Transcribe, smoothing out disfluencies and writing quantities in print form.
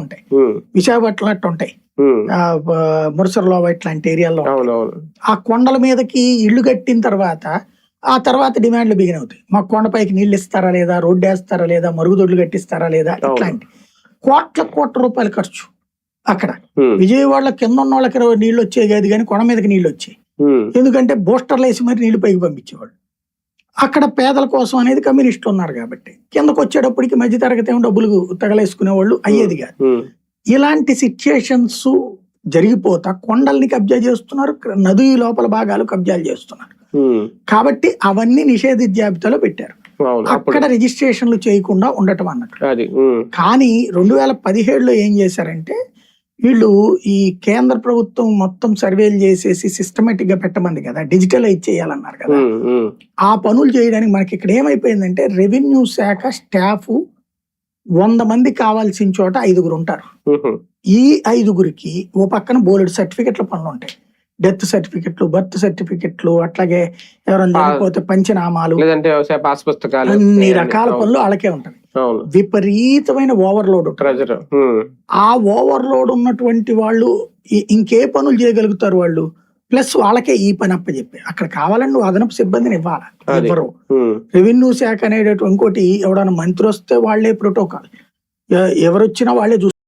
ఉంటాయి, విశాఖపట్నం అట్టు ఉంటాయి, మురసరలో ఇట్లాంటి ఏరియాలో ఆ కొండల మీదకి ఇళ్లు కట్టిన తర్వాత డిమాండ్లు బిగిన్ అవుతాయి. మాకు కొండపైకి నీళ్లు ఇస్తారా లేదా, రోడ్డు వేస్తారా లేదా, మరుగుదొడ్లు కట్టిస్తారా లేదా, ఇట్లాంటి కోట్ల రూపాయలు ఖర్చు. అక్కడ విజయవాడలో కింద ఉన్న వాళ్ళకి నీళ్లు వచ్చేది కాదు, కానీ కొండ మీదకి నీళ్లు వచ్చాయి. ఎందుకంటే బూస్టర్లు వేసి మరి నీళ్లు పైకి పంపించేవాళ్ళు. అక్కడ పేదల కోసం అనేది కమ్యూనిస్టులు ఉన్నారు కాబట్టి కిందకు వచ్చేటప్పటికి మధ్యతరగతి ఏమో డబ్బులు తగలేసుకునే వాళ్ళు అయ్యేది కాదు. ఇలాంటి సిచ్యుయేషన్స్ జరిగిపోతా కొండల్ని కబ్జా చేస్తున్నారు, నది లోపల భాగాలు కబ్జాలు చేస్తున్నారు. కాబట్టి అవన్నీ నిషేధిత జాబితాలో పెట్టారు. అక్కడ రిజిస్ట్రేషన్లు చేయకుండా ఉండటం అన్నట్టు. కానీ 2017లో ఏం చేశారంటే వీళ్ళు ఈ కేంద్ర ప్రభుత్వం మొత్తం సర్వేలు చేసేసి సిస్టమేటిక్ గా పెట్టమంది కదా, డిజిటలైజ్ చేయాలన్నారు కదా. ఆ పనులు చేయడానికి మనకి ఇక్కడ ఏమైపోయిందంటే రెవెన్యూ శాఖ స్టాఫ్ 100 మంది కావాల్సిన చోట 5గురు ఉంటారు. ఈ 5గురికి ఓ పక్కన బోలెడు సర్టిఫికెట్ల పనులు ఉంటాయి, డెత్ సర్టిఫికెట్లు, బర్త్ సర్టిఫికెట్లు, అట్లాగే ఎవరైనా చనిపోతే పంచనామాలు, అన్ని రకాల పనులు వాళ్ళకే ఉంటాయి. విపరీతమైన ఓవర్లోడ్ ఉంటుంది. ఆ ఓవర్లోడ్ ఉన్నటువంటి వాళ్ళు ఇంకే పనులు చేయగలుగుతారు వాళ్ళు, ప్లస్ వాళ్ళకే ఈ పని అప్పచెప్పి అక్కడ కావాలని నువ్వు అదనపు సిబ్బందిని ఇవ్వాలి. ఎవరు రెవెన్యూ శాఖ అనేటటువంటి ఇంకోటి, ఎవడన్నా మంత్రి వస్తే వాళ్లే ప్రోటోకాల్, ఎవరు వచ్చినా వాళ్లే